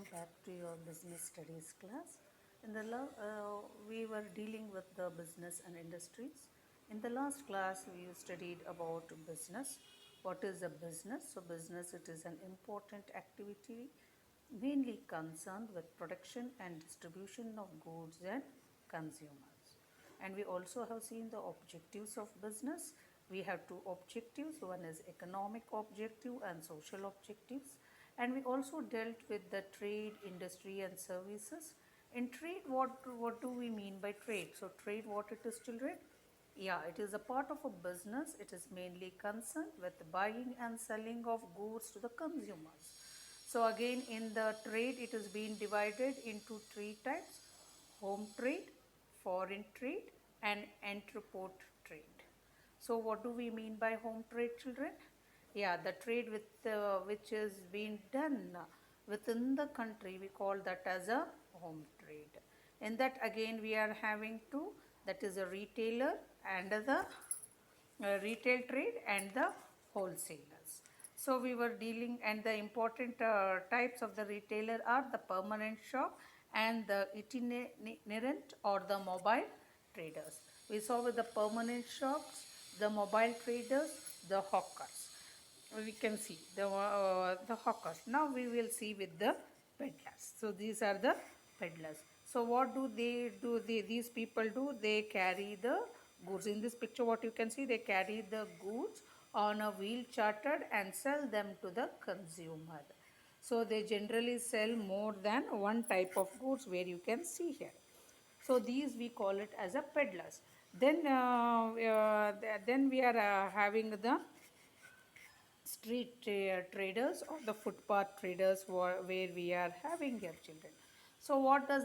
welcome back to your business studies class. We were dealing with the business and industries. In the last class, we studied about business. What is a business? So, business it is an important activity mainly concerned with production and distribution of goods and consumers. And we also have seen the objectives of business. We have two objectives. One is economic objective and social objectives. And we also dealt with the trade, industry and services. In trade, what do we mean by trade? So trade, what it is, children? Yeah, it is a part of a business. It is mainly concerned with buying and selling of goods to the consumers. So again, in the trade, it is being divided into three types: home trade, foreign trade and entrepot trade. So what do we mean by home trade, children? Yeah, the trade which is being done within the country, we call that as a home trade. In that again we are having two, that is a retailer and the retail trade and the wholesalers. So we were dealing, and the important types of the retailer are the permanent shop and the itinerant or the mobile traders. We saw with the permanent shops, the mobile traders, the hawkers. We can see the hawkers. Now we will see with the peddlers. So these are the peddlers. So what do they do? These people do, they carry the goods. In this picture what you can see, they carry the goods on a wheel chartered and sell them to the consumer. So they generally sell more than one type of goods, where you can see here. So these we call it as a peddlers. Then we are having the traders or the footpath traders, where we are having here, children. So what does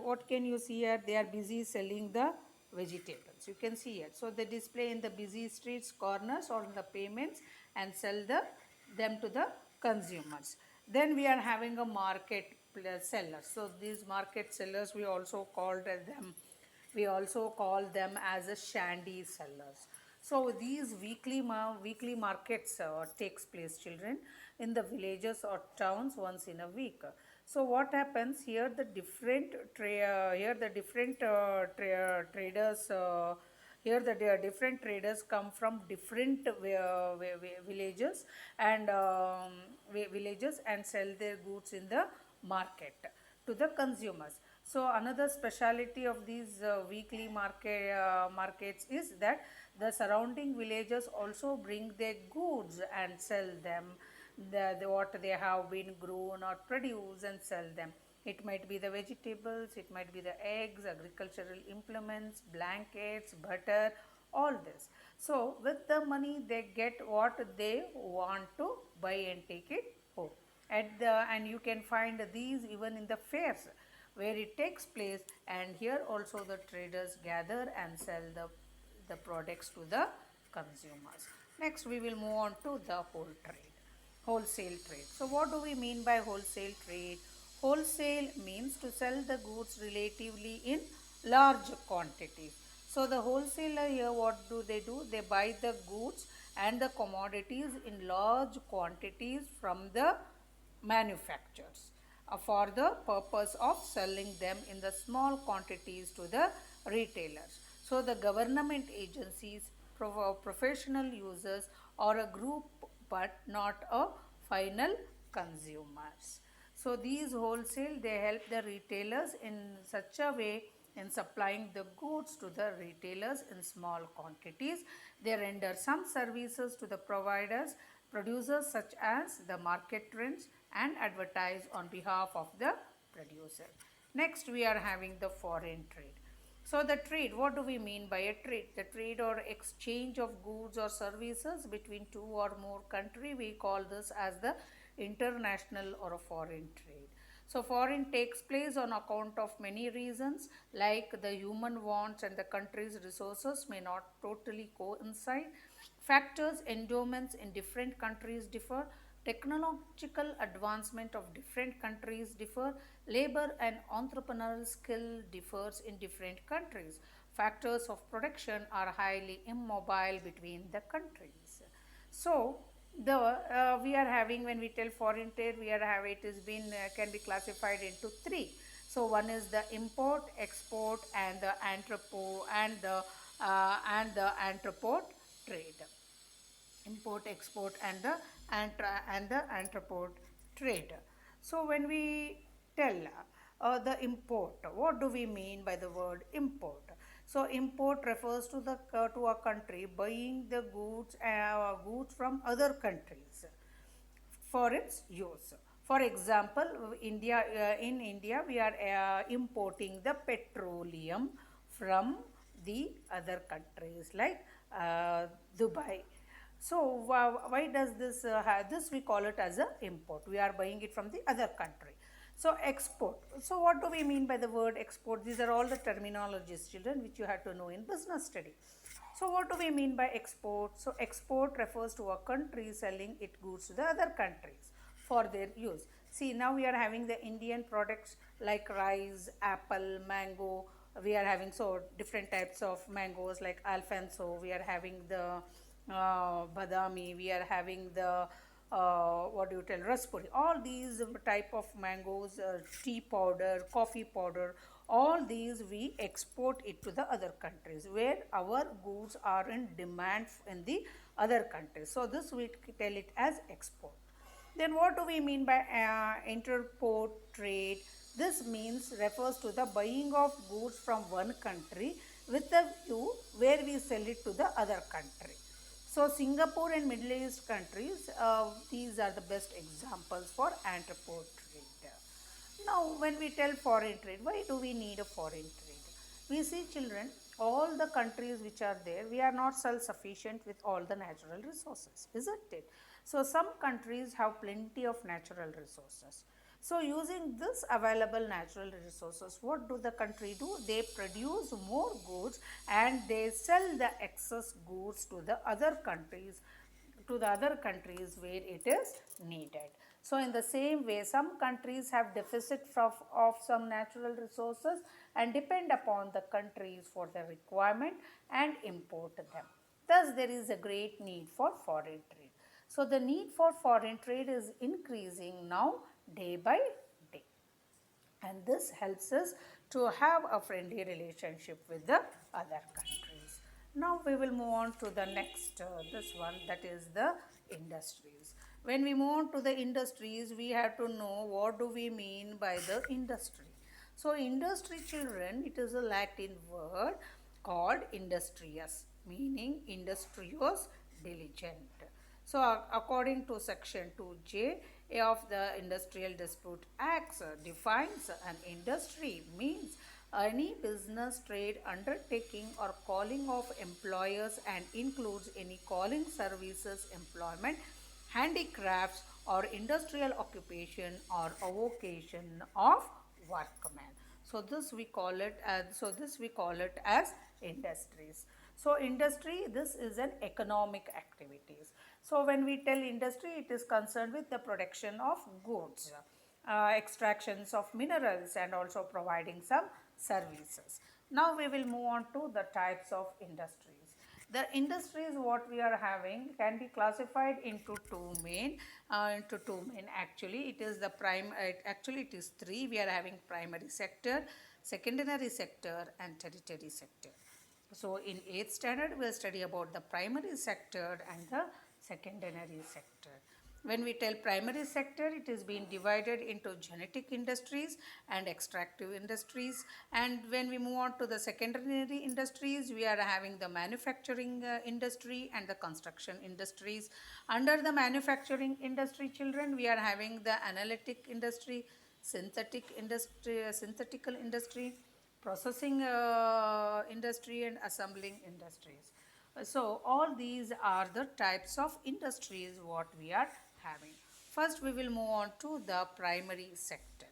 what can you see here? They are busy selling the vegetables, you can see here. So they display in the busy streets, corners or in the pavements and sell them to the consumers. Then we are having a market sellers. So these market sellers, we also call them as a shandy sellers. So these weekly markets takes place, children, in the villages or towns once in a week. So what happens here? The different traders. Here the different traders come from different villages and villages and sell their goods in the market to the consumers. So another speciality of these weekly markets is that the surrounding villages also bring their goods and sell them, what they have been grown or produced, and sell them. It might be the vegetables, it might be the eggs, agricultural implements, blankets, butter, all this. So with the money they get what they want to buy and take it home. And you can find these even in the fairs where it takes place, and here also the traders gather and sell the products to the consumers. Next we will move on to the wholesale trade. So what do we mean by wholesale trade? Wholesale means to sell the goods relatively in large quantities. So the wholesaler here, what do? They buy the goods and the commodities in large quantities from the manufacturers for the purpose of selling them in the small quantities to the retailers. So the government agencies, professional users or a group, but not a final consumers. So these wholesale, they help the retailers in such a way in supplying the goods to the retailers in small quantities. They render some services to the producers such as the market trends, and advertise on behalf of the producer. Next we are having the foreign trade. So the trade, what do we mean by a trade? The trade or exchange of goods or services between two or more countries, we call this as the international or a foreign trade. So foreign takes place on account of many reasons, like the human wants and the country's resources may not totally coincide. Factors, endowments in different countries differ. Technological advancement of different countries differ. Labor and entrepreneurial skill differs in different countries. Factors of production are highly immobile between the countries. So The we are having, when we tell foreign trade, we are have it is been can be classified into three. So one is the import, export, and the entrepot trade. Import, export, and the entrepot trade. So when we tell the import, what do we mean by the word import? So import refers to the to a country buying the goods from other countries for its use. For example, in India, we are importing the petroleum from the other countries like Dubai. So why does this this we call it as a import? We are buying it from the other country. So export. So what do we mean by the word export? These are all the terminologies, children, which you have to know in business study. So what do we mean by export? So export refers to a country selling its goods to the other countries for their use. See, now we are having the Indian products like rice, apple, mango. We are having so different types of mangoes like Alfonso. We are having the badami. We are having the what do you tell, raspberry. All these type of mangoes, tea powder, coffee powder, all these we export it to the other countries where our goods are in demand in the other countries. So this we tell it as export. Then what do we mean by interport trade? This means refers to the buying of goods from one country with a view where we sell it to the other country. So Singapore and Middle East countries, these are the best examples for interport trade. Now, when we tell foreign trade, why do we need a foreign trade? We see, children, all the countries which are there, we are not self-sufficient with all the natural resources, isn't it? So some countries have plenty of natural resources. So using this available natural resources, what do the country do? They produce more goods and they sell the excess goods to the other countries where it is needed. So in the same way, some countries have deficit of some natural resources and depend upon the countries for their requirement and import them. Thus, there is a great need for foreign trade. So the need for foreign trade is increasing now day by day, and this helps us to have a friendly relationship with the other countries. Now we will move on to the next this one, that is the industries. When we move on to the industries, we have to know what do we mean by the industry. So industry, children, it is a Latin word called industrious, meaning industrious, diligent. So, according to section 2J of the Industrial Dispute Acts, defines an industry means any business, trade, undertaking or calling of employers and includes any calling, services, employment, handicrafts or industrial occupation or avocation of workmen. So this we call it as industries. So industry, this is an economic activities. So when we tell industry, it is concerned with the production of goods, extractions of minerals, and also providing some services. Now we will move on to the types of industries. The industries what we are having can be classified into two main. Actually, it is the actually it is three. We are having primary sector, secondary sector, and tertiary sector. So in 8th standard, we will study about the primary sector and the secondary sector. When we tell primary sector, it is being divided into genetic industries and extractive industries. And when we move on to the secondary industries, we are having the manufacturing industry and the construction industries. Under the manufacturing industry, children, we are having the analytic industry, synthetical industry, processing industry, and assembling industries. So all these are the types of industries what we are having. First we will move on to the primary sector.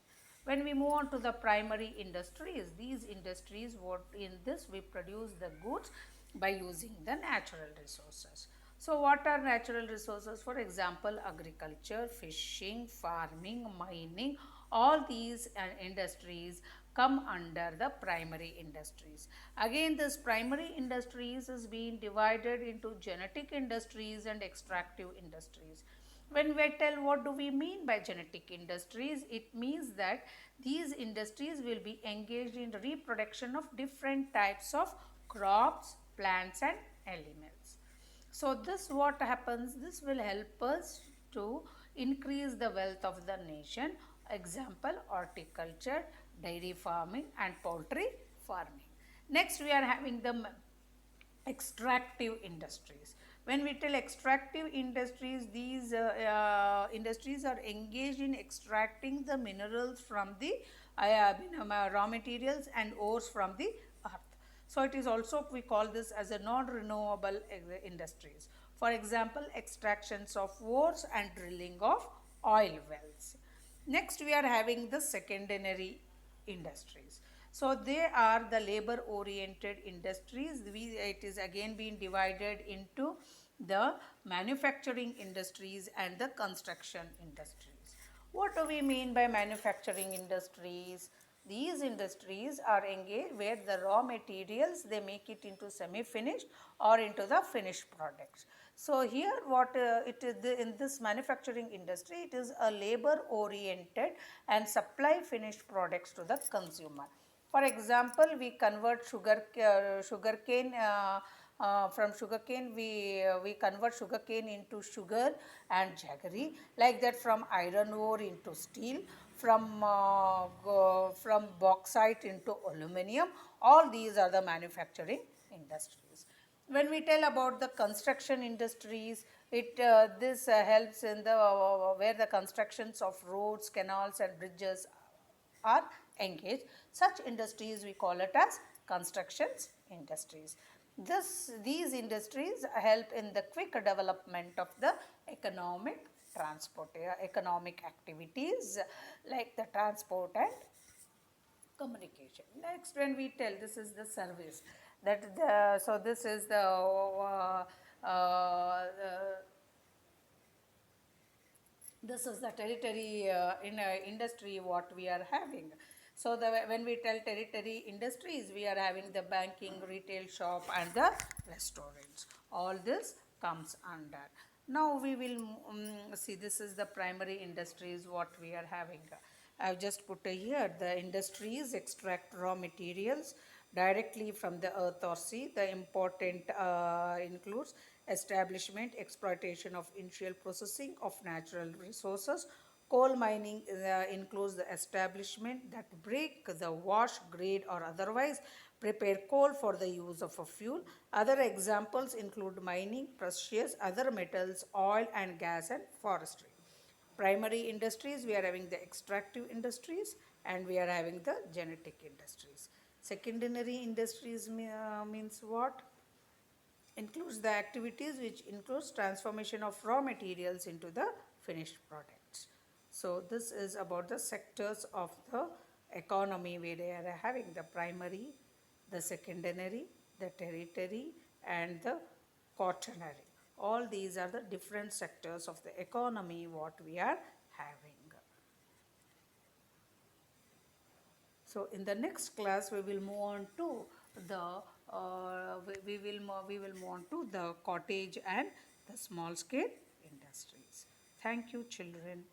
When we move on to the primary industries, these industries, what in this we produce the goods by using the natural resources. So what are natural resources? For example, agriculture, fishing, farming, mining, all these industries come under the primary industries. Again, this primary industries is being divided into genetic industries and extractive industries. When we tell what do we mean by genetic industries, it means that these industries will be engaged in reproduction of different types of crops, plants and animals. So this what happens, this will help us to increase the wealth of the nation. Example, horticulture, dairy farming and poultry farming. Next we are having the extractive industries. When we tell extractive industries, these industries are engaged in extracting the minerals from the raw materials and ores from the earth. So it is also, we call this as a non-renewable industries. For example, extractions of ores and drilling of oil wells. Next we are having the secondary industries. So they are the labor oriented industries. It is again being divided into the manufacturing industries and the construction industries. What do we mean by manufacturing industries? These industries are engaged where the raw materials, they make it into semi-finished or into the finished products. So here what it is in this manufacturing industry, it is a labor oriented and supply finished products to the consumer. For example, we convert sugarcane from sugarcane, we convert sugarcane into sugar and jaggery, like that from iron ore into steel, from bauxite into aluminum. All these are the manufacturing industries. When we tell about the construction industries, this helps in the where the constructions of roads, canals and bridges are engaged. Such industries we call it as constructions industries. These industries help in the quick development of the economic activities like the transport and communication. Next, when we tell, this is the service, so this is the this is the territory in industry what we are having. So when we tell territory industries, we are having the banking, retail shop and the restaurants. All this comes under. Now we will see, this is the primary industries what we are having. I have just put here, the industries extract raw materials directly from the earth or sea. The important includes establishment, exploitation of initial processing of natural resources. Coal mining includes the establishment that break the wash, grade or otherwise prepare coal for the use of a fuel. Other examples include mining, precious, other metals, oil and gas and forestry. Primary industries, we are having the extractive industries and we are having the genetic industries. Secondary industries means what? Includes the activities which includes transformation of raw materials into the finished products. So this is about the sectors of the economy where they are having the primary, the secondary, the tertiary and the quaternary. All these are the different sectors of the economy what we are having. So in the next class we will move on to the we will move on to the cottage and the small scale industries. Thank you children.